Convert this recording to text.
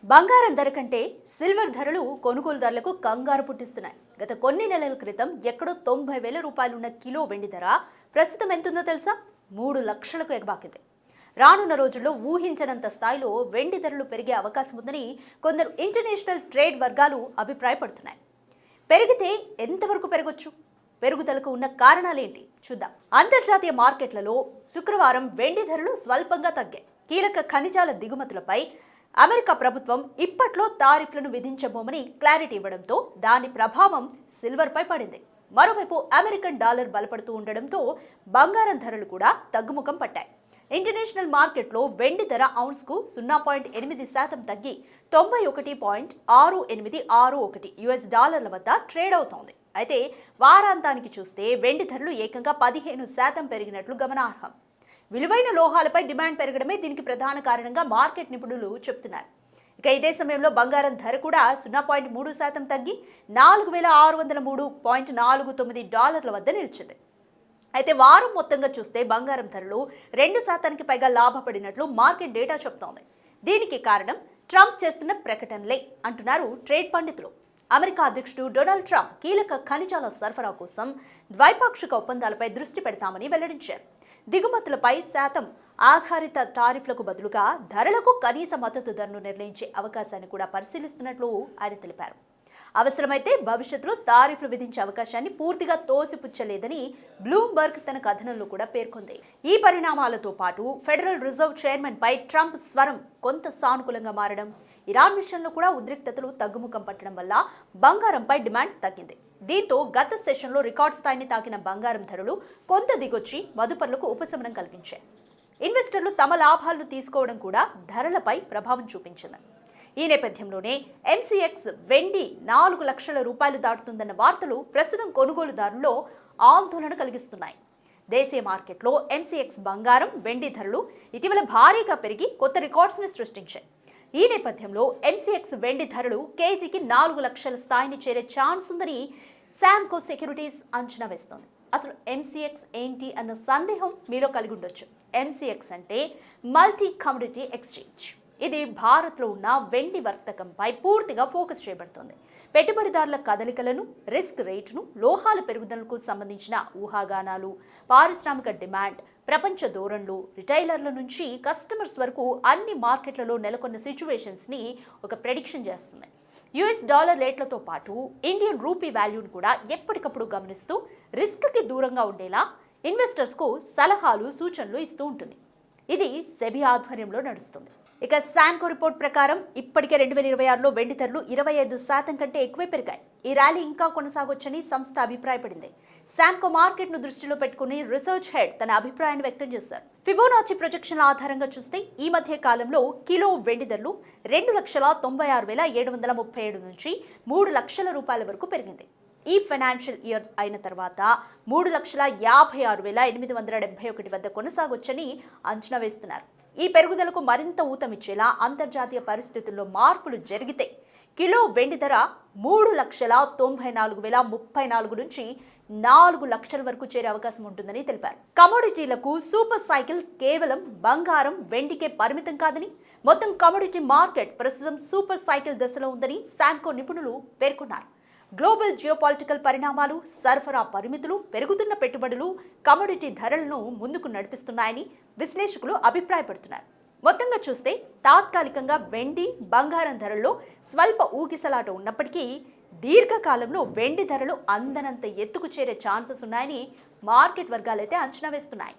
బంగారం ధర కంటే సిల్వర్ ధరలు కొనుగోలుదారులకు కంగారు పుట్టిస్తున్నాయి. గత కొన్ని నెలల క్రితం ఎక్కడో 90,000 రూపాయలున్న కిలో వెండి ధర ప్రస్తుతం ఎంతుందో తెలుసా? 3 లక్షలకు ఎగబాకింది. రానున్న రోజుల్లో ఊహించనంత స్థాయిలో వెండి ధరలు పెరిగే అవకాశం ఉందని కొందరు ఇంటర్నేషనల్ ట్రేడ్ వర్గాలు అభిప్రాయపడుతున్నాయి. పెరిగితే ఎంతవరకు పెరగొచ్చు? పెరుగుదలకు ఉన్న కారణాలేంటి చూద్దాం. అంతర్జాతీయ మార్కెట్లలో శుక్రవారం వెండి ధరలు స్వల్పంగా తగ్గాయి. కీలక ఖనిజాల దిగుమతులపై అమెరికా ప్రభుత్వం ఇప్పట్లో తారిఫ్లను విధించబోమని క్లారిటీ ఇవ్వడంతో దాని ప్రభావం సిల్వర్పై పడింది. మరోవైపు అమెరికన్ డాలర్ బలపడుతూ ఉండడంతో బంగారం ధరలు కూడా తగ్గుముఖం పట్టాయి. ఇంటర్నేషనల్ మార్కెట్లో వెండి ధర ఔన్స్కు 0.8% తగ్గి 91.6861 యుఎస్ డాలర్ల వద్ద ట్రేడ్ అవుతోంది. అయితే వారాంతానికి చూస్తే వెండి ధరలు ఏకంగా 15% పెరిగినట్లు గమనార్హం. విలువైన లోహాలపై డిమాండ్ పెరగడమే దీనికి ప్రధాన కారణంగా మార్కెట్ నిపుణులు చెబుతున్నారు. ఇక ఇదే సమయంలో బంగారం ధర కూడా 0.3% తగ్గి 4,603.49 డాలర్ల వద్ద నిలిచింది. అయితే వారం మొత్తంగా చూస్తే బంగారం ధరలు 2% పైగా లాభపడినట్లు మార్కెట్ డేటా చెబుతోంది. దీనికి కారణం ట్రంప్ చేస్తున్న ప్రకటనలే అంటున్నారు ట్రేడ్ పండితులు. అమెరికా అధ్యక్షుడు డొనాల్డ్ ట్రంప్ కీలక ఖనిజాల సరఫరా కోసం ద్వైపాక్షిక ఒప్పందాలపై దృష్టి పెడతామని వెల్లడించారు. దిగుమతులపై శాతం ఆధారిత టారిఫ్లకు బదులుగా ధరలకు కనీస మద్దతు ధరను నిర్ణయించే అవకాశాన్ని కూడా పరిశీలిస్తున్నట్లు ఆయన తెలిపారు. అవసరమైతే భవిష్యత్తులో తారిఫ్లు విధించే అవకాశాన్ని పూర్తిగా తోసిపుచ్చలేదని బ్లూంబర్గ్ తన కథనంలో కూడా పేర్కొంది. ఈ పరిణామాలతో పాటు ఫెడరల్ రిజర్వ్ చైర్మన్ పై ట్రంప్ స్వరం కొంత సానుకూలంగా మారడం, ఇరాన్ విషయంలో కూడా ఉద్రిక్తతలు తగ్గుముఖం పట్టడం వల్ల బంగారంపై డిమాండ్ తగ్గింది. దీంతో గత సెషన్లో రికార్డ్ స్థాయిని తాకిన బంగారం ధరలు కొంత దిగొచ్చి మదుపర్లకు ఉపశమనం కలిగించాయి. ఇన్వెస్టర్లు తమ లాభాలను తీసుకోవడం కూడా ధరలపై ప్రభావం చూపించింది. ఈ నేపథ్యంలోనే ఎంసీఎక్స్ వెండి 4 లక్షల రూపాయలు దాటుతుందన్న వార్తలు ప్రస్తుతం కొనుగోలుదారుల్లో ఆందోళన కలిగిస్తున్నాయి. దేశీయ మార్కెట్లో ఎంసీఎక్స్ బంగారం, వెండి ధరలు ఇటీవల భారీగా పెరిగి కొత్త రికార్డ్స్ని సృష్టించాయి. ఈ నేపథ్యంలో ఎంసీఎక్స్ వెండి ధరలు కేజీకి 4 లక్షల స్థాయిని చేరే ఛాన్స్ ఉందని శామ్కో సెక్యూరిటీస్ అంచనా వేస్తోంది. అసలు ఎంసీఎక్స్ ఏంటి అన్న సందేహం మీలో కలిగి ఉండొచ్చు. ఎంసీఎక్స్ అంటే మల్టీ కమోడిటీ ఎక్స్చేంజ్. ఇది భారత్లో ఉన్న వెండి వర్తకంపై పూర్తిగా ఫోకస్ చేయబడుతుంది. పెట్టుబడిదారుల కదలికలను, రిస్క్ రేటును, లోహాల పెరుగుదలకు సంబంధించిన ఊహాగానాలు, పారిశ్రామిక డిమాండ్, ప్రపంచ ధోరణులు, రిటైలర్ల నుంచి కస్టమర్స్ వరకు అన్ని మార్కెట్లలో నెలకొన్న సిచ్యువేషన్స్ని ఒక ప్రెడిక్షన్ చేస్తుంది. యుఎస్ డాలర్ రేట్లతో పాటు ఇండియన్ రూపీ వాల్యూను కూడా ఎప్పటికప్పుడు గమనిస్తూ రిస్క్కి దూరంగా ఉండేలా ఇన్వెస్టర్స్కు సలహాలు, సూచనలు ఇస్తూ ఉంటుంది. ఇది సెబీ ఆధ్వర్యంలో నడుస్తుంది. ఇక శామ్కో రిపోర్ట్ ప్రకారం ఇప్పటికే 2026లో వెండి ధరలు 25% కంటే ఎక్కువే పెరిగాయి. ఈ ర్యాలీ ఇంకా కొనసాగొచ్చని సంస్థ అభిప్రాయపడింది. శామ్కో మార్కెట్ను దృష్టిలో పెట్టుకుని రీసెర్చ్ హెడ్ తన అభిప్రాయాన్ని వ్యక్తం చేశారు. ఫిబోనాచి ప్రొజెక్షన్ల ఆధారంగా చూస్తే ఈ మధ్య కాలంలో కిలో వెండి ధరలు 2,96,737 నుంచి 3 లక్షల రూపాయల వరకు పెరిగింది. ఈ ఫైనాన్షియల్ ఇయర్ అయిన తర్వాత 3,56,871 వద్ద కొనసాగొచ్చని అంచనా వేస్తున్నారు. ఈ పెరుగుదలకు మరింత ఊతమిచ్చేలా అంతర్జాతీయ పరిస్థితుల్లో మార్పులు జరిగితే కిలో వెండి ధర 3,94,034 నుంచి 4 లక్షల వరకు చేరే అవకాశం ఉంటుందని తెలిపారు. కమోడిటీలకు సూపర్ సైకిల్ కేవలం బంగారం, వెండికే పరిమితం కాదని, మొత్తం కమోడిటీ మార్కెట్ ప్రస్తుతం సూపర్ సైకిల్ దశలో ఉందని శామ్కో నిపుణులు పేర్కొన్నారు. గ్లోబల్ జియోపాలిటికల్ పరిణామాలు, సరఫరా పరిమితులు, పెరుగుతున్న పెట్టుబడులు కమోడిటీ ధరలను ముందుకు నడిపిస్తున్నాయని విశ్లేషకులు అభిప్రాయపడుతున్నారు. మొత్తంగా చూస్తే తాత్కాలికంగా వెండి, బంగారం ధరల్లో స్వల్ప ఊగిసలాట ఉన్నప్పటికీ దీర్ఘకాలంలో వెండి ధరలు అందనంత ఎత్తుకు చేరే ఛాన్సెస్ ఉన్నాయని మార్కెట్ వర్గాలైతే అంచనా వేస్తున్నాయి.